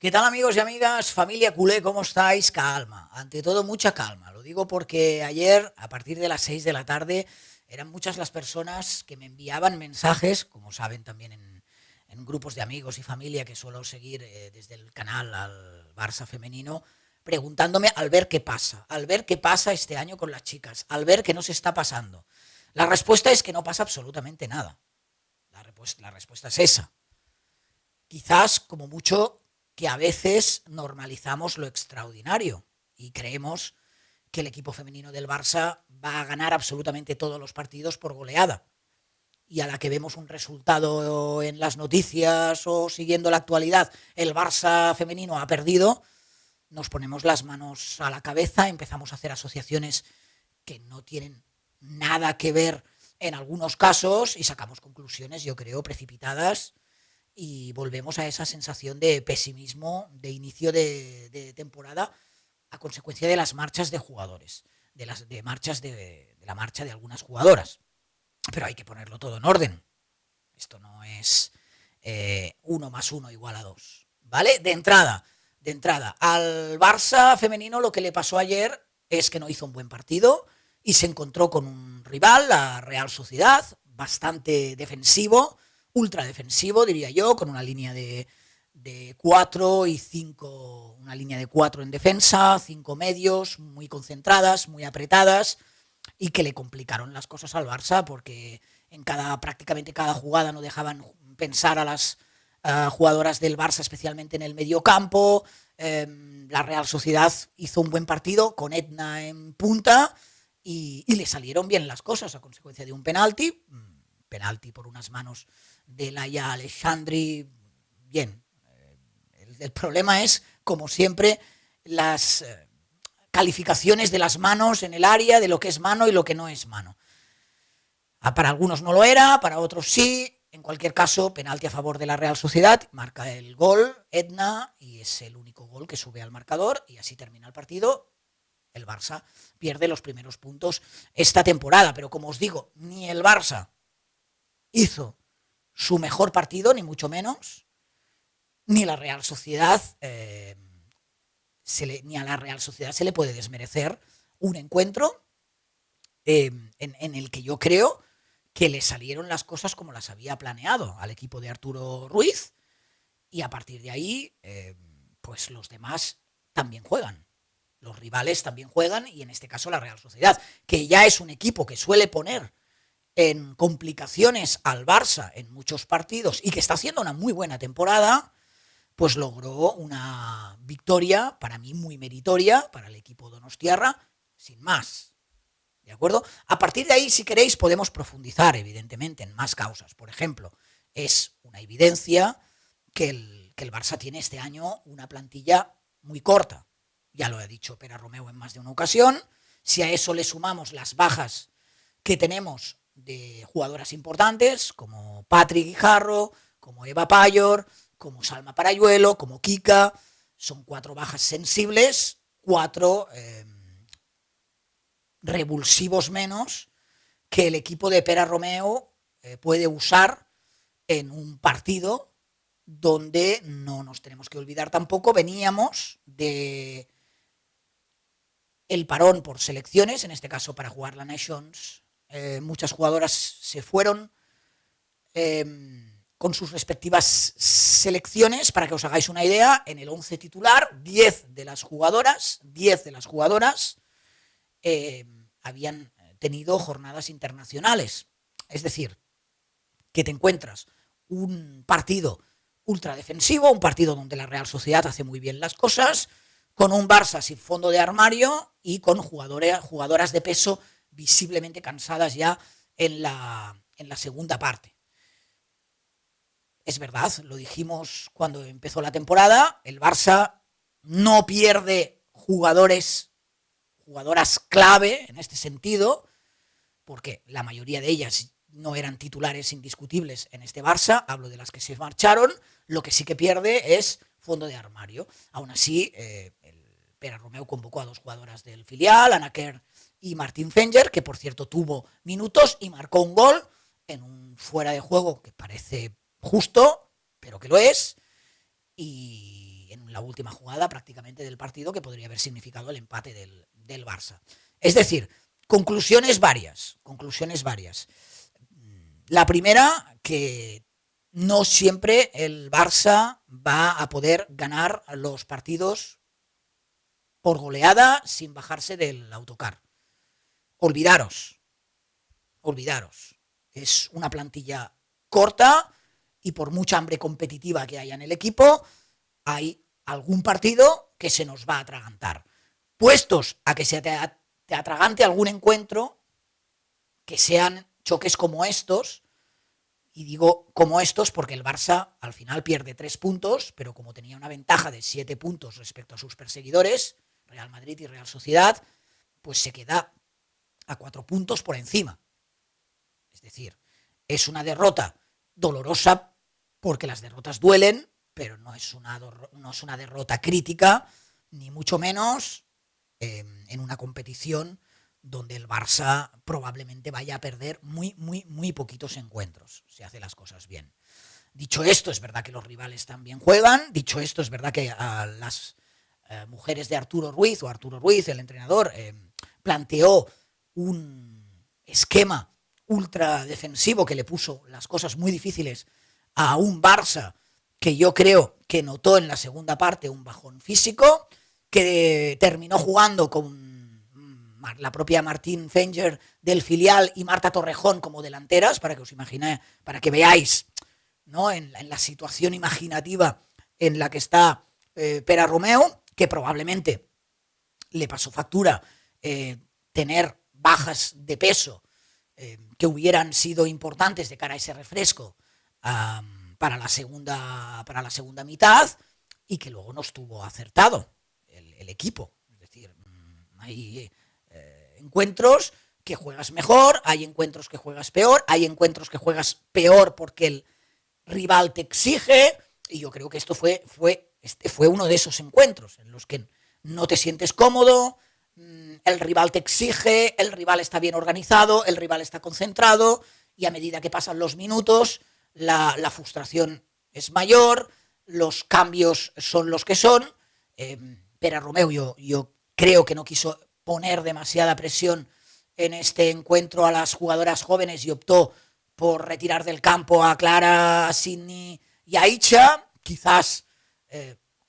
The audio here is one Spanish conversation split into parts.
¿Qué tal amigos y amigas? Familia culé, ¿cómo estáis? Calma, ante todo mucha calma. Lo digo porque ayer, a partir de las 6 de la tarde, eran muchas las personas que me enviaban mensajes, como saben también en grupos de amigos y familia que suelo seguir desde el canal al Barça femenino, preguntándome al ver qué pasa este año con las chicas, al ver qué nos está pasando. La respuesta es que no pasa absolutamente nada. La respuesta es esa. Quizás, como mucho, que a veces normalizamos lo extraordinario y creemos que el equipo femenino del Barça va a ganar absolutamente todos los partidos por goleada. Y a la que vemos un resultado en las noticias o siguiendo la actualidad, el Barça femenino ha perdido, nos ponemos las manos a la cabeza, empezamos a hacer asociaciones que no tienen nada que ver en algunos casos y sacamos conclusiones, yo creo, precipitadas y volvemos a esa sensación de pesimismo de inicio de temporada a consecuencia de las marchas de jugadores, de la marcha de algunas jugadoras. Pero hay que ponerlo todo en orden. Esto no es 1 más 1 igual a 2. ¿Vale? De entrada, al Barça femenino lo que le pasó ayer es que no hizo un buen partido y se encontró con un rival, la Real Sociedad, bastante defensivo, ultra defensivo, diría yo, con una línea de 4 y 5, una línea de 4 en defensa, 5 medios, muy concentradas, muy apretadas, y que le complicaron las cosas al Barça porque prácticamente cada jugada no dejaban pensar a las jugadoras del Barça, especialmente en el medio campo. La Real Sociedad hizo un buen partido con Edna en punta y le salieron bien las cosas a consecuencia de un penalti por unas manos de Laia Alexandri. Bien, el problema es, como siempre, las calificaciones de las manos en el área, de lo que es mano y lo que no es mano. Para algunos no lo era, para otros sí. En cualquier caso, penalti a favor de la Real Sociedad, marca el gol Edna y es el único gol que sube al marcador y así termina el partido. El Barça pierde los primeros puntos esta temporada, pero como os digo, ni el Barça hizo su mejor partido, ni mucho menos, ni la Real Sociedad ni a la Real Sociedad se le puede desmerecer un encuentro en el que yo creo que le salieron las cosas como las había planeado al equipo de Arturo Ruiz y a partir de ahí pues los demás también juegan. Los rivales también juegan y en este caso la Real Sociedad, que ya es un equipo que suele poner en complicaciones al Barça en muchos partidos y que está haciendo una muy buena temporada, pues logró una victoria para mí muy meritoria para el equipo donostiarra, sin más. ¿De acuerdo? A partir de ahí, si queréis, podemos profundizar, evidentemente, en más causas. Por ejemplo, es una evidencia que el Barça tiene este año una plantilla muy corta. Ya lo ha dicho Pere Romeu en más de una ocasión. Si a eso le sumamos las bajas que tenemos de jugadoras importantes, como Patrick Guijarro, como Eva Payor, como Salma Parayuelo, como Kika, son 4 bajas sensibles, 4 revulsivos menos que el equipo de Pere Romeu puede usar en un partido donde no nos tenemos que olvidar tampoco, veníamos de el parón por selecciones, en este caso para jugar la Nations, muchas jugadoras se fueron con sus respectivas selecciones, para que os hagáis una idea, en el 11 titular, 10 de las jugadoras habían tenido jornadas internacionales. Es decir, que te encuentras un partido ultradefensivo, un partido donde la Real Sociedad hace muy bien las cosas, con un Barça sin fondo de armario y con jugadoras de peso visiblemente cansadas ya en la segunda parte. Es verdad, lo dijimos cuando empezó la temporada, el Barça no pierde jugadoras clave en este sentido, porque la mayoría de ellas no eran titulares indiscutibles en este Barça, hablo de las que se marcharon, lo que sí que pierde es fondo de armario. Aún así, el Pere Romeu convocó a 2 jugadoras del filial, Anna Kerr y Martín Fenger, que por cierto tuvo minutos y marcó un gol en un fuera de juego que parece justo, pero que lo es, y en un la última jugada prácticamente del partido, que podría haber significado el empate del Barça. Es decir, conclusiones varias. La primera, que no siempre el Barça va a poder ganar los partidos por goleada sin bajarse del autocar. Olvidaros. Es una plantilla corta y por mucha hambre competitiva que haya en el equipo, hay algún partido que se nos va a atragantar. Puestos a que se te atragante algún encuentro, que sean choques como estos, y digo como estos porque el Barça al final pierde 3 puntos, pero como tenía una ventaja de 7 puntos respecto a sus perseguidores, Real Madrid y Real Sociedad, pues se queda a 4 puntos por encima. Es decir, es una derrota dolorosa porque las derrotas duelen, pero no es una derrota crítica, ni mucho menos en una competición donde el Barça probablemente vaya a perder muy poquitos encuentros, si hace las cosas bien. Dicho esto, es verdad que los rivales también juegan. Dicho esto, es verdad que a las mujeres de Arturo Ruiz, el entrenador, planteó un esquema ultra defensivo que le puso las cosas muy difíciles a un Barça que yo creo que notó en la segunda parte un bajón físico, que terminó jugando con la propia Martín Fenger del filial y Marta Torrejón como delanteras, para que os imaginéis, para que veáis, ¿no?, en la situación imaginativa en la que está Pere Romeu, que probablemente le pasó factura tener bajas de peso que hubieran sido importantes de cara a ese refresco para la segunda mitad, y que luego no estuvo acertado el equipo. Es decir, hay encuentros que juegas mejor, hay encuentros que juegas peor, hay encuentros que juegas peor porque el rival te exige, y yo creo que este fue uno de esos encuentros en los que no te sientes cómodo, el rival te exige, el rival está bien organizado, el rival está concentrado, y a medida que pasan los minutos la frustración es mayor, los cambios son los que son. Pere Romeu yo creo que no quiso poner demasiada presión en este encuentro a las jugadoras jóvenes y optó por retirar del campo a Clara, a Sidney y a Aicha. Quizás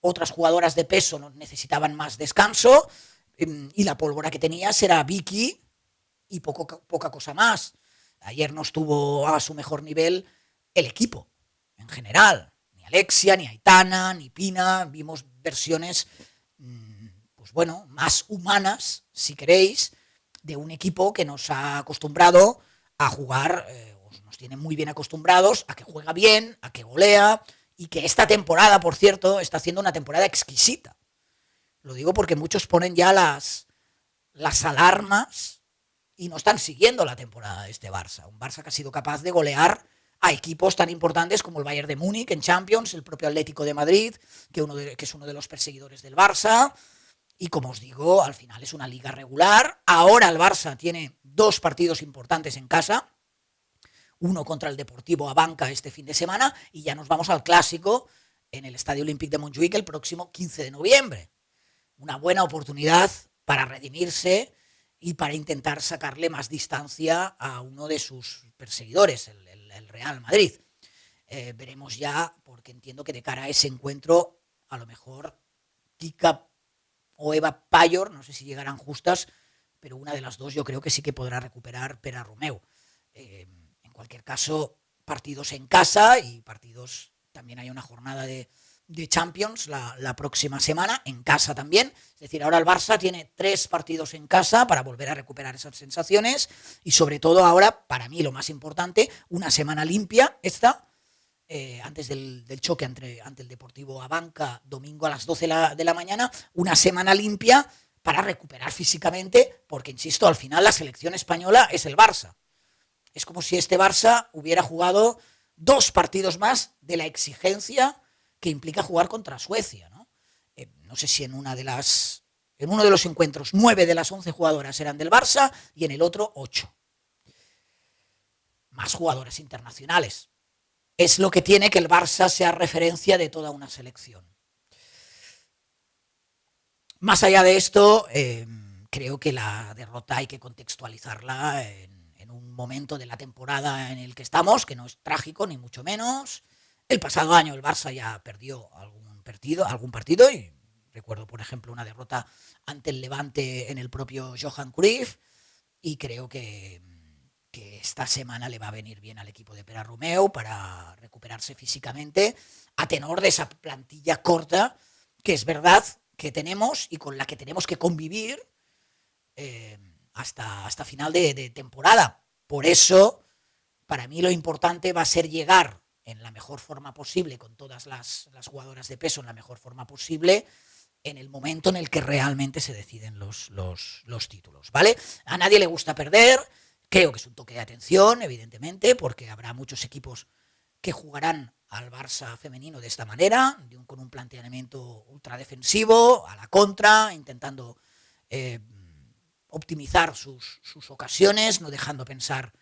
otras jugadoras de peso necesitaban más descanso, y la pólvora que tenías era Vicky y poca cosa más. Ayer no estuvo a su mejor nivel el equipo en general, ni Alexia, ni Aitana, ni Pina. Vimos versiones pues bueno, más humanas, si queréis, de un equipo que nos ha acostumbrado a jugar, nos tiene muy bien acostumbrados a que juega bien, a que golea, y que esta temporada, por cierto, está haciendo una temporada exquisita. Lo digo porque muchos ponen ya las alarmas y no están siguiendo la temporada de este Barça. Un Barça que ha sido capaz de golear a equipos tan importantes como el Bayern de Múnich en Champions, el propio Atlético de Madrid, que es uno de los perseguidores del Barça. Y como os digo, al final es una liga regular. Ahora el Barça tiene 2 partidos importantes en casa, uno contra el Deportivo Abanca este fin de semana, y ya nos vamos al clásico en el Estadio Olímpic de Montjuïc el próximo 15 de noviembre. Una buena oportunidad para redimirse y para intentar sacarle más distancia a uno de sus perseguidores, el Real Madrid. Veremos ya, porque entiendo que de cara a ese encuentro, a lo mejor Kika o Eva Payor, no sé si llegarán justas, pero una de las dos yo creo que sí que podrá recuperar Pere Romeu. En cualquier caso, partidos en casa y partidos, también hay una jornada de Champions la próxima semana, en casa también. Es decir, ahora el Barça tiene 3 partidos en casa para volver a recuperar esas sensaciones, y sobre todo ahora, para mí lo más importante, una semana limpia esta, antes del choque ante el Deportivo Abanca, domingo a las 12 de la mañana, una semana limpia para recuperar físicamente, porque, insisto, al final la selección española es el Barça. Es como si este Barça hubiera jugado 2 partidos más de la exigencia que implica jugar contra Suecia, ¿no? No sé si en uno de los encuentros 9 de las 11 jugadoras eran del Barça y en el otro 8. Más jugadores internacionales. Es lo que tiene que el Barça sea referencia de toda una selección. Más allá de esto, creo que la derrota hay que contextualizarla en un momento de la temporada en el que estamos, que no es trágico ni mucho menos. El pasado año el Barça ya perdió algún partido y recuerdo, por ejemplo, una derrota ante el Levante en el propio Johan Cruyff, y creo que esta semana le va a venir bien al equipo de Pere Romeu para recuperarse físicamente a tenor de esa plantilla corta que es verdad que tenemos y con la que tenemos que convivir hasta final de temporada. Por eso, para mí lo importante va a ser llegar en la mejor forma posible, con todas las jugadoras de peso en la mejor forma posible, en el momento en el que realmente se deciden los títulos, ¿vale? A nadie le gusta perder, creo que es un toque de atención, evidentemente, porque habrá muchos equipos que jugarán al Barça femenino de esta manera, con un planteamiento ultradefensivo, a la contra, intentando optimizar sus ocasiones, no dejando pensar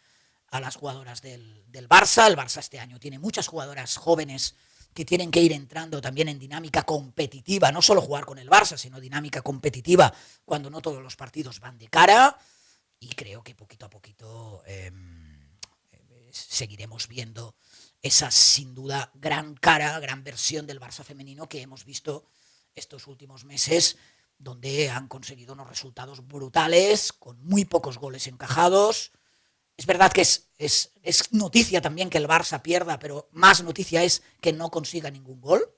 a las jugadoras del Barça. El Barça este año tiene muchas jugadoras jóvenes que tienen que ir entrando también en dinámica competitiva, no solo jugar con el Barça, sino dinámica competitiva cuando no todos los partidos van de cara, y creo que poquito a poquito seguiremos viendo esa sin duda gran cara, gran versión del Barça femenino que hemos visto estos últimos meses, donde han conseguido unos resultados brutales, con muy pocos goles encajados. Es verdad que es noticia también que el Barça pierda, pero más noticia es que no consiga ningún gol.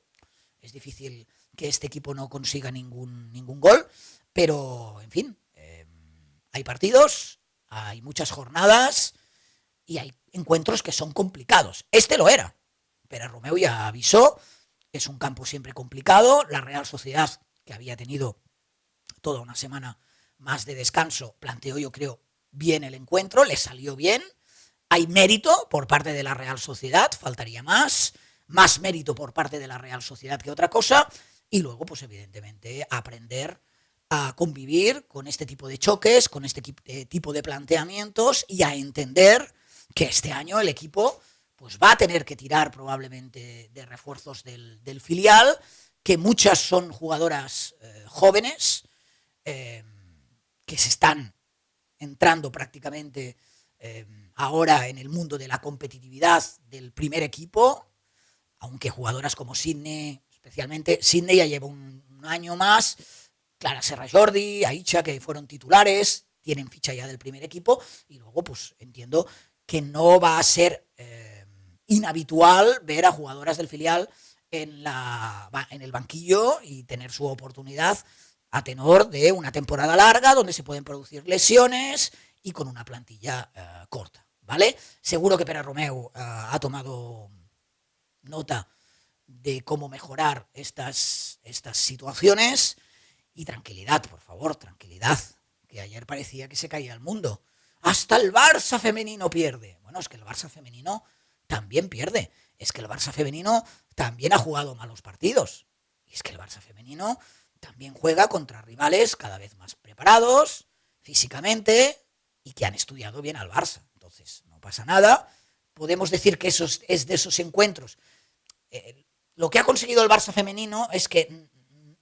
Es difícil que este equipo no consiga ningún gol, pero en fin, hay partidos, hay muchas jornadas y hay encuentros que son complicados. Este lo era, pero Romeu ya avisó, es un campo siempre complicado. La Real Sociedad, que había tenido toda una semana más de descanso, planteó, yo creo, bien el encuentro, le salió bien. Hay mérito por parte de la Real Sociedad, faltaría más mérito por parte de la Real Sociedad que otra cosa, y luego, pues evidentemente, aprender a convivir con este tipo de choques, con este tipo de planteamientos, y a entender que este año el equipo pues va a tener que tirar probablemente de refuerzos del filial, que muchas son jugadoras jóvenes que se están entrando prácticamente ahora en el mundo de la competitividad del primer equipo, aunque jugadoras como Sydney, especialmente Sydney ya lleva un año más, Clara Serra Jordi, Aicha, que fueron titulares, tienen ficha ya del primer equipo, y luego pues entiendo que no va a ser inhabitual ver a jugadoras del filial en el banquillo y tener su oportunidad a tenor de una temporada larga donde se pueden producir lesiones y con una plantilla corta, ¿vale? Seguro que Pere Romeu ha tomado nota de cómo mejorar estas situaciones, y tranquilidad, por favor, tranquilidad, que ayer parecía que se caía el mundo. Hasta el Barça femenino pierde. Bueno, es que el Barça femenino también pierde. Es que el Barça femenino también ha jugado malos partidos. Y es que el Barça femenino también juega contra rivales cada vez más preparados físicamente y que han estudiado bien al Barça. Entonces, no pasa nada. Podemos decir que eso es de esos encuentros. Lo que ha conseguido el Barça femenino es que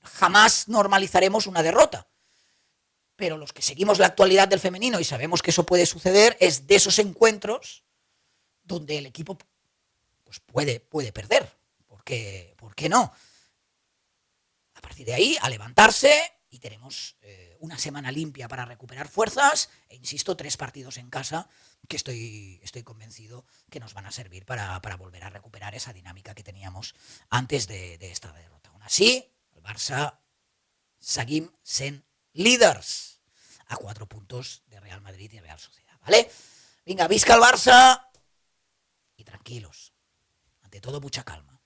jamás normalizaremos una derrota. Pero los que seguimos la actualidad del femenino y sabemos que eso puede suceder, es de esos encuentros donde el equipo pues puede perder. ¿Por qué no? A partir de ahí, a levantarse, y tenemos una semana limpia para recuperar fuerzas, e insisto, 3 partidos en casa que estoy convencido que nos van a servir para volver a recuperar esa dinámica que teníamos antes de esta derrota. Aún así, el Barça seguim sent líders a 4 puntos de Real Madrid y Real Sociedad, ¿vale? Venga, visca el Barça y tranquilos. Ante todo, mucha calma.